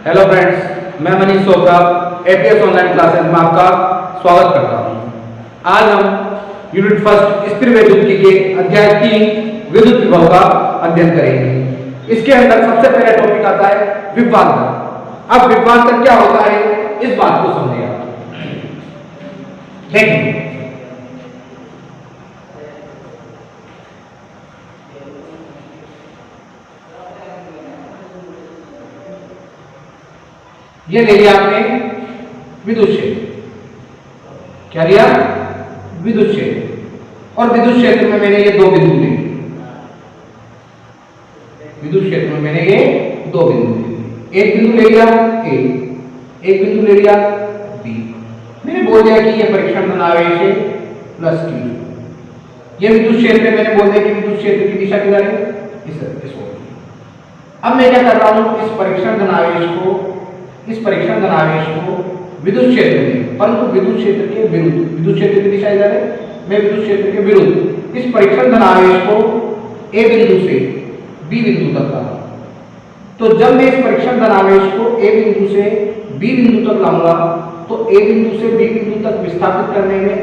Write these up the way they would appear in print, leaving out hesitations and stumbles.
Hello friends, मैं Manish Sopara APS online classes में आपका स्वागत करता हूं। आज हम यूनिट फर्स्ट स्थिर वैद्युतिकी के अध्याय 3 विद्युत विभव का अध्ययन करेंगे। इसके अंदर सबसे पहला टॉपिक आता है विभवांतर। अब विभवांतर क्या होता है इस बात को समझिए आप। देखिए, ये ले लिया आपने विद्युत क्षेत्र। क्या लिया? विद्युत क्षेत्र। और विद्युत क्षेत्र में मैंने ये दो बिंदु लिए। विद्युत क्षेत्र में मैंने ये दो बिंदु लिए। एक बिंदु ले लिया ए, एक बिंदु ले लिया बी। मैंने बोल दिया कि ये परीक्षण धनावेश है प्लस Q। ये विद्युत क्षेत्र में मैंने बोल दिया कि विद्युत क्षेत्र की दिशा किधर है? इस ओर। अब मैं क्या कर रहा हूं, इस परीक्षण धनावेश को विद्युत क्षेत्र में, परंतु विद्युत क्षेत्र के विरुद्ध, विद्युत क्षेत्र की दिशा इधर है, मैं विद्युत क्षेत्र के विरुद्ध इस परीक्षण धनावेश को ए बिंदु से बी बिंदु तक ला रहा हूं। तो जब मैं इस परीक्षण धनावेश को ए बिंदु से बी बिंदु तक लाऊंगा तो ए बिंदु से बी बिंदु तक विस्थापित करने में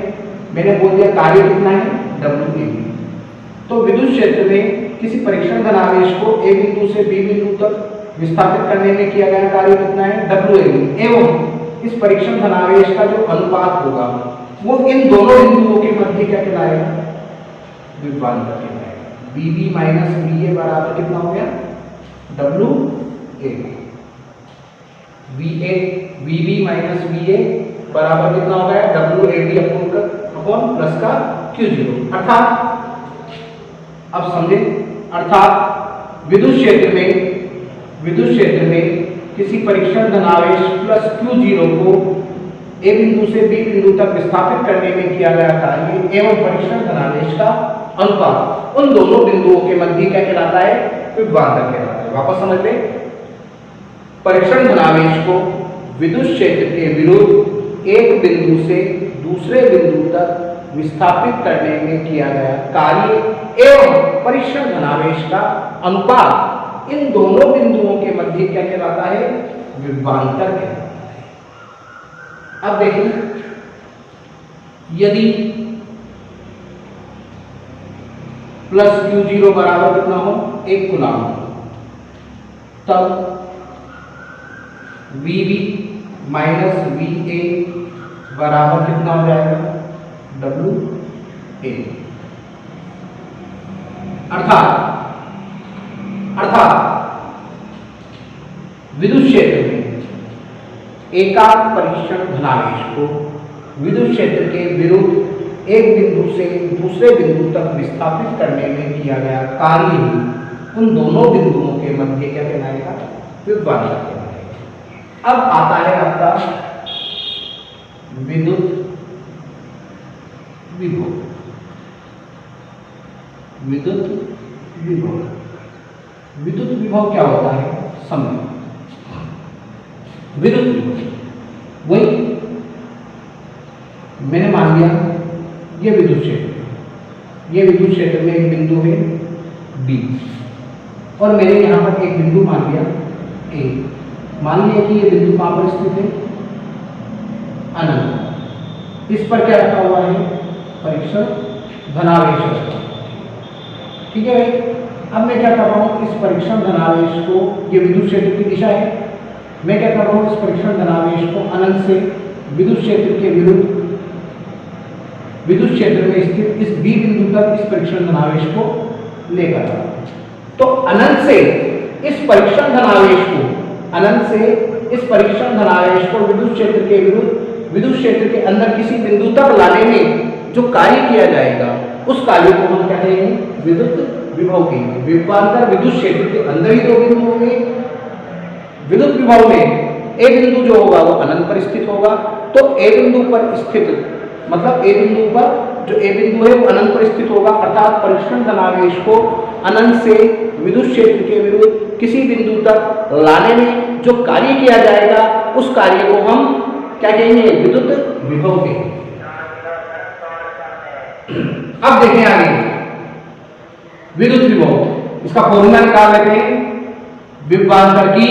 मैंने बोल दिया कार्य कितना है? W। तो विद्युत क्षेत्र में किसी परीक्षण धनावेश को ए बिंदु से बी बिंदु तक विस्थापित करने में किया गया कार्य कितना है? W। एवं इस परीक्षण धनावेश का जो अनुपात होगा वो इन दोनों बिंदुओं के मध्य क्या कहलाएगा? विभवांतर कहलाएगा। BB माइनस BA बराबर कितना हो गया? WA। VB माइनस BA बराबर कितना हो गया? WAB अपॉन प्लस का Q0। अर्थात अब समझे, अर्थात विद्युत क्षेत्र में किसी परीक्षण धनावेश प्लस Q0 को ए बिंदु से बी बिंदु तक विस्थापित करने में किया गया कार्य एवं परीक्षण धनावेश का अनुपात उन दोनों बिंदुओं के मध्य क्या कहलाता है? विभवांतर कहलाता है। वापस समझ ले, परीक्षण धनावेश को विद्युत क्षेत्र के विरुद्ध एक बिंदु से दूसरे बिंदु तक विस्थापित करने में किया गया कार्य एवं परीक्षण धनावेश का अनुपात इन दोनों बिंदुओं के मध्य क्या कहलाता है? विभवांतर कहलाता है। अब देखिए, यदि प्लस Q0 बराबर कितना हो? 1 कूलम, तब VB माइनस VA बराबर कितना हो जाएगा? WA। अर्थात विद्युत क्षेत्र में एकांक परीक्षण धनावेश को विद्युत क्षेत्र के विरुद्ध एक बिंदु से दूसरे बिंदु तक विस्थापित करने में किया गया कार्य उन दोनों बिंदुओं के मध्य क्या कहलाएगा? विभवांतर कहलाएगा। अब आता है आपका विद्युत विभव। विद्युत विभव क्या होता है? समझो, विद्युत विभव वही मैंने मान लिया ये विद्युत क्षेत्र में एक बिंदु है B और मैंने यहां पर एक बिंदु मान लिया A। मान लिया कि ये बिंदु कहां पर स्थित है? अनंत। इस पर क्या रखा हुआ है? परीक्षण धनावेश रखा। ठीक है भाई। अब मैं क्या कर रहा हूं, इस परीक्षण धनावेश को, ये विद्युत क्षेत्र की दिशा है, मैं क्या कर रहा हूं, इस परीक्षण धनावेश को अनंत से विद्युत क्षेत्र के विरुद्ध विद्युत क्षेत्र में स्थित इस B बिंदु तक इस परीक्षण धनावेश को लेकर आ रहा हूं। तो अनंत से इस परीक्षण धनावेश को विद्युत क्षेत्र के विरुद्ध विद्युत क्षेत्र के अंदर किसी बिंदु तक लाने में जो कार्य किया जाएगा उस कार्य को हम क्या कहेंगे? विद्युत विभव कहेंगे। विभवांतर विद्युत क्षेत्र के अंदर ही दो बिंदु होंगे। विद्युत विभव में ए बिंदु जो होगा वो अनंत पर स्थित होगा। तो ए बिंदु पर स्थित मतलब ए बिंदु पर जो ए बिंदु है वो अनंत पर स्थित होगा। अर्थात परीक्षण धनावेश को अनंत से विद्युत क्षेत्र के विरुद्ध किसी बिंदु तक लाने में जो कार्य किया जाएगा उस कार्य को हम क्या कहेंगे? विद्युत विभव कहेंगे। अब देखें आगे विद्युत विभव, इसका फॉर्मूला निकाल लेते हैं। विभवांतर की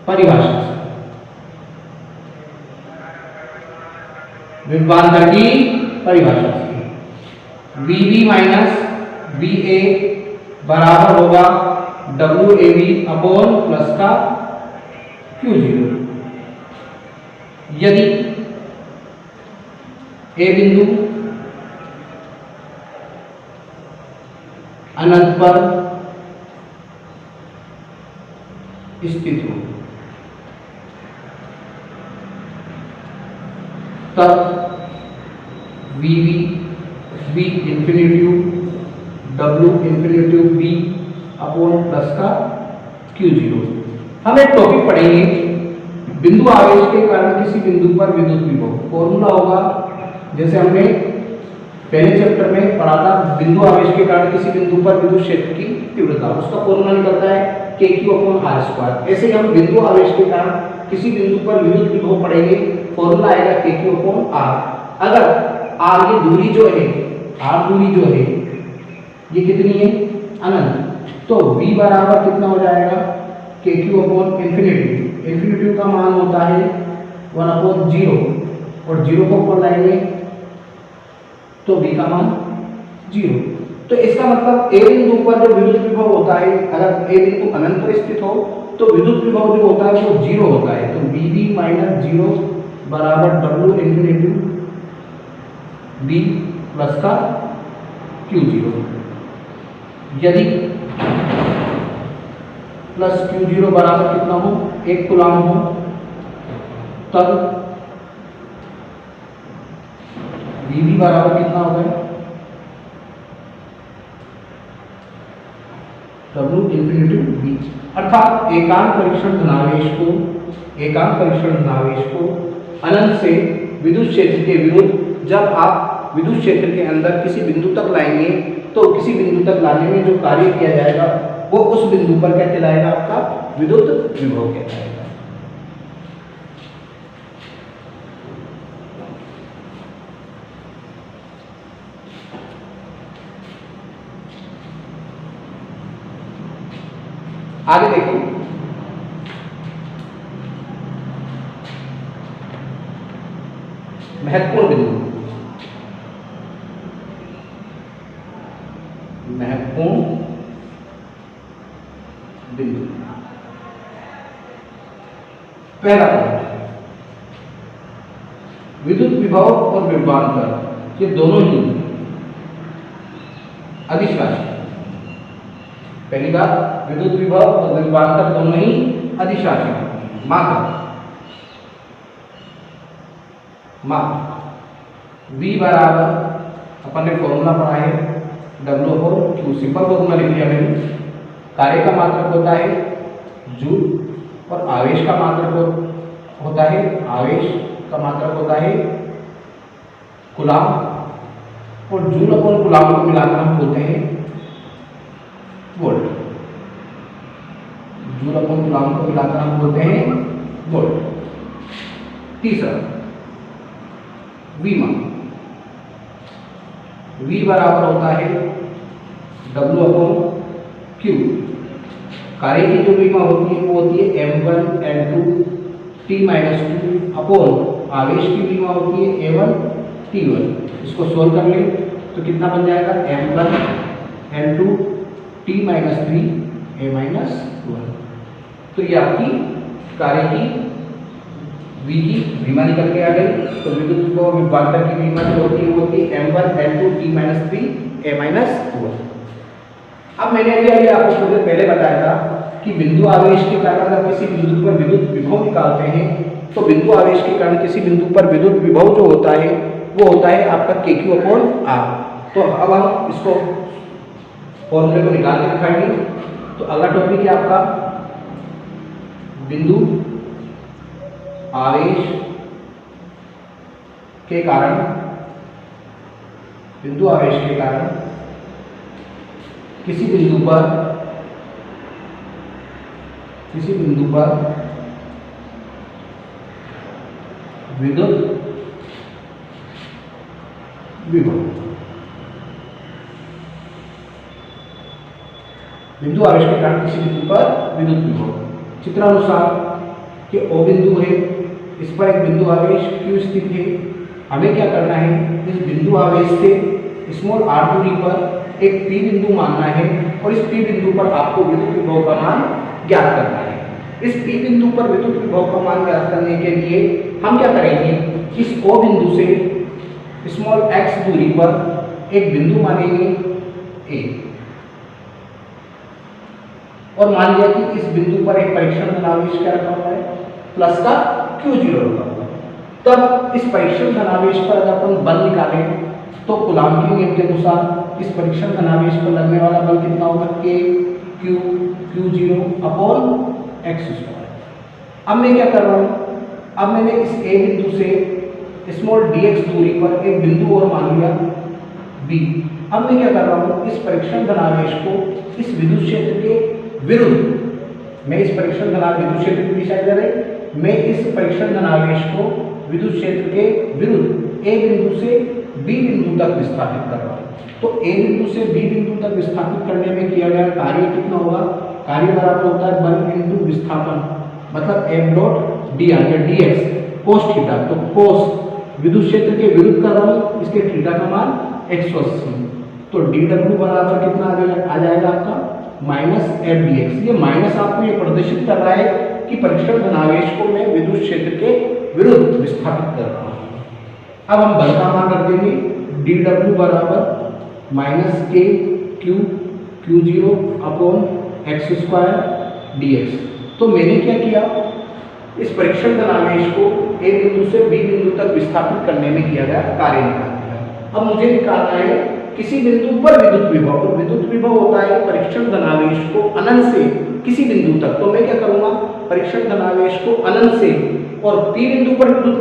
परिभाषा से, विभवांतर की परिभाषा से VB माइनस VA बराबर होगा WAB अपॉन प्लस का Q0। यदि ए बिंदु अनंत पर स्थित हो तब VB B infinity W infinity B upon plus का Q0। हम एक टॉपिक पढ़ेंगे, बिंदु आवेश के कारण किसी बिंदु पर विद्युत विभव। फॉर्मूला होगा जैसे हमने पहले चैप्टर में पढ़ा था, बिंदु आवेश के कारण किसी बिंदु पर विद्युत क्षेत्र की तीव्रता, उसका फॉर्मूला निकलता है KQ/R²। ऐसे ही हम बिंदु आवेश के कारण किसी बिंदु पर विद्युत विभव पढ़ेंगे, फॉर्मूला आएगा KQ/R। अगर R ये दूरी जो है, R दूरी जो है ये कितनी है, अनंत, तो V बराबर कितना हो जाएगा, KQ/इंफिनिटी। इंफिनिटी का मान होता है 1/0 और 0 को ऊपर लाएंगे तो V का मान 0। तो इसका मतलब ए बिंदु पर जो विद्युत विभव होता है, अगर ए बिंदु अनंत पर स्थित हो तो विद्युत विभव जो होता है वो 0 होता है। तो VB माइनस 0 बराबर W इंफिनिटी B प्लस का Q0। यदि प्लस Q0 बराबर कितना हो, 1 कूलम हो, तब VB बराबर कितना हो गया, W इंफिनिटी B। अर्थात एकांक परीक्षण धनावेश को अनंत से विद्युत क्षेत्र के विरुद्ध जब आप विद्युत क्षेत्र के अंदर किसी बिंदु तक लाएंगे तो किसी बिंदु तक लाने में जो कार्य किया जाएगा वो उस बिंदु पर क्या कहलाएगा, आपका विद्युत विभव कहलाएगा। आगे देखो, महत्वपूर्ण बिंदु, पहला पॉइंट, विद्युत विभव और विभवांतर ये दोनों ही अदिश राशि। पहली बात, विद्युत विभव और विभवांतर दोनों ही अदिश राशि। मात्र V बराबर अपन ने फॉर्मूला पढ़ा है W/Q, सिंपल फॉर्मूला लिख लिया मैंने। कार्य का मात्रक होता है जूल और आवेश का मात्रक होता है कूलम, और जूल और कूलम को मिलाकर हम बोलते हैं वोल्ट। जूल और कूलम को मिलाकर हम बोलते हैं वोल्ट। तीसरा, V बराबर होता है W/Q। कार्य की जो विमा होती है वो होती है M1 N2 T-2 अपॉन आवेश की विमा होती है A1 T1। इसको सोल्व कर ले तो कितना बन जाएगा, M1 N2 T-3 A-1। तो ये आपकी कार्य की V की विमा निकल के आ गई। तो विद्युत विभव और विभवांतर की विमा जो होती है वो होती है M1 N2 T-3 A-1। अब मैंने अभी आपको थोड़ी देर पहले बताया था कि बिंदु आवेश के कारण अगर किसी बिंदु पर विद्युत विभव निकालते हैं तो बिंदु आवेश के कारण किसी बिंदु पर विद्युत विभव जो होता है वो होता है आपका KQ/R। तो अब हम इसको फॉर्मूले को निकाल के दिखाएंगे। तो अगला टॉपिक है आपका बिंदु आवेश के कारण किसी बिंदु पर विद्युत विभव। बिंदु आवेश के कारण किसी बिंदु पर विद्युत विभव चित्रानुसार कि O बिंदु है, इस पर एक बिंदु आवेश Q स्थित है। हमें क्या करना है, इस बिंदु आवेश से स्मॉल r दूरी पर एक P बिंदु मानना है और इस P बिंदु पर आपको विद्युत विभव का मान ज्ञात करना है। इस P बिंदु पर विद्युत विभव का मान ज्ञात करने के लिए हम क्या करेंगे, इस O बिंदु से स्मॉल x दूरी पर एक बिंदु मानेंगे A और मान लिया कि इस बिंदु पर एक परीक्षण धनावेश क्या रखा हुआ है, प्लस का Q0 रखा हुआ है। तब इस परीक्षण धनावेश पर अगर अपन बल निकालें तो कूलॉम के नियम के अनुसार इस परीक्षण धनावेश पर लगने वाला बल कितना होगा, K Q0 अपॉन x²। अब मैं क्या कर रहा हूँ, अब मैंने इस A बिंदु से स्मॉल dx दूरी पर एक बिंदु और मान लिया B। अब मैं क्या कर रहा हूँ, इस परीक्षण धनावेश को इस विद्युत क्षेत्र के विरुद्ध, मैं इस परीक्षण धनावेश विद्युत क्षेत्र की दिशा इधर है, मैं इस परीक्षण धनावेश को विद्युत क्षेत्र के विरुद्ध A बिंदु से B बिंदु तक विस्थापित कर रहा हूँ। तो A बिंदु से B बिंदु तक विस्थापित करने में किया गया कार्य कितना होगा, कार्य बराबर होता है बल इंटू विस्थापन, मतलब m डॉट d आ गया dx कोस थीटा। तो कोस विद्युत क्षेत्र के विरुद्ध कर रहा हूँ, इसके थीटा का मान 180। तो dw बराबर कितना आ जाएगा आपका माइनस f dx। ये माइनस आपको ये प्रदर्शित कर रहा है कि परीक्षण धनावेश को मैं विद्युत क्षेत्र के विरुद्ध विस्थापित कर रहा हूँ। अब हम बल का मान रख देंगे, dw बराबर minus k Q0 upon x² dx। तो मैंने क्या किया, इस परीक्षण धनावेश को A बिंदु से B बिंदु तक विस्थापित करने में किया गया कार्य निकाल दिया। अब मुझे निकालना है किसी बिंदु पर विद्युत विभव। तो विद्युत विभव होता है परीक्षण धनावेश को अनंत से किसी बिंदु तक। तो मैं क्या करूंगा, परीक्षण धनावेश को अनंत से और P बिंदु पर विद्युत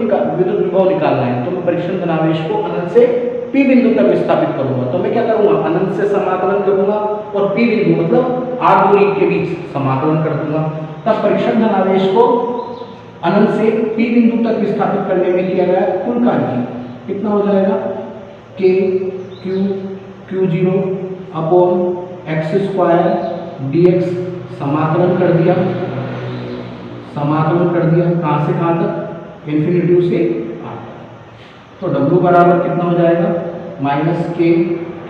विभव निकालना है, तो मैं परीक्षण धनावेश को अनंत से P बिंदु तक विस्थापित करूंगा। तो मैं क्या करूंगा, अनंत से समाकलन करूंगा और P बिंदु मतलब r दूरी के बीच समाकलन कर दूंगा। तब परीक्षण धनावेश को अनंत से P बिंदु तक विस्थापित करने में किया गया कुल कार्य कितना हो जाएगा, K Q0 upon x² dx। समाकलन कर दिया, कहाँ से कहाँ तक, इन्फिनिटी से r। तो W बराबर कितना हो जाएगा, माइनस K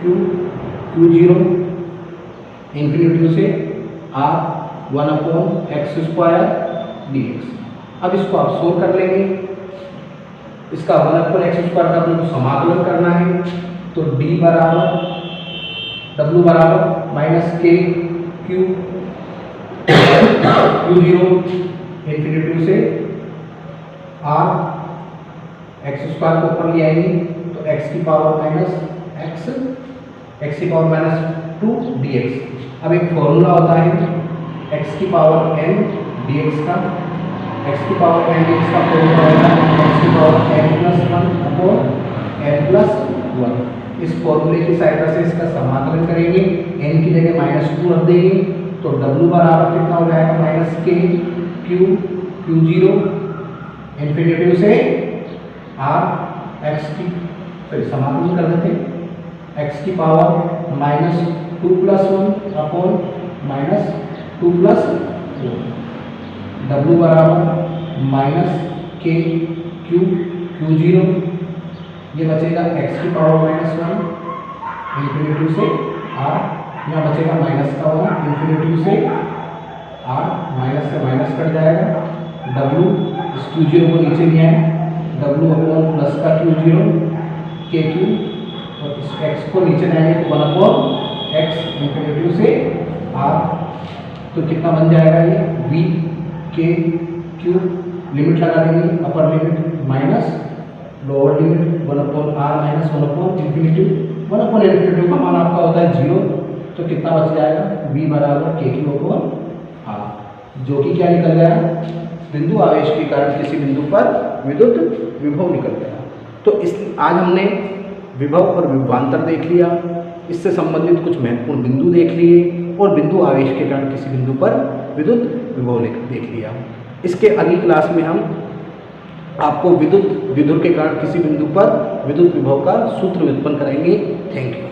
Q0 इन्फिनिटी से r 1 अपॉन x² dx। अब इसको आप सोल्व कर लेंगे, इसका 1 अपॉन x² का अपने को समाकलन करना है। तो D बराबर W बराबर माइनस K Q0 इन्फिनिटी से r x² को ऊपर ले आएंगे तो x की पावर माइनस x की पावर माइनस 2 dx। अब एक फॉर्मूला होता है x की पावर n dx का, x की पावर n dx का फॉर्मूला होता है x की power n plus 1 upon n plus 1। इस फॉर्मूले की सहायता से इसका समाकलन करेंगे, n की जगह -2 रख देंगे। तो W बराबर कितना हो जाएगा, माइनस K Q0 इन्फिनिटी से r x की, समाकलन कर देते हैं, x की power -2 plus 1 upon -2 plus 1। W बराबर माइनस K Q0, ये बचेगा x की पावर -1 इन्फिनिटी से r, यहाँ बचेगा माइनस का 1 इन्फिनिटी से r, माइनस से माइनस कट जाएगा। W इस Q0 को नीचे लिया है, W अपॉन प्लस का Q0 KQ और इस x को नीचे लाएंगे तो 1 अपॉन x इन्फिनिटी से r। तो कितना बन जाएगा ये V K Q, लिमिट लगा देंगे, upper limit minus lower limit 1 upon r minus 1 upon infinity. 1 upon infinity का मान आपका होता है 0। तो कितना बच जाएगा, V बराबर KQ अपॉन r, जो कि क्या निकल गया, बिंदु आवेश के कारण किसी बिंदु पर विद्युत विभव निकल गया। तो इस आज हमने विभव और विभवांतर देख लिया, इससे संबंधित कुछ महत्वपूर्ण बिंदु देख लिए और बिंदु आवेश के कारण किसी बिंदु पर विद्युत विभव देख लिया। इसके अगली क्लास में हम आपको विद्युत विधुर के कारण किसी बिंदु पर विद्युत विभव का सूत्र व्युत्पन्न करेंगे। Thank you.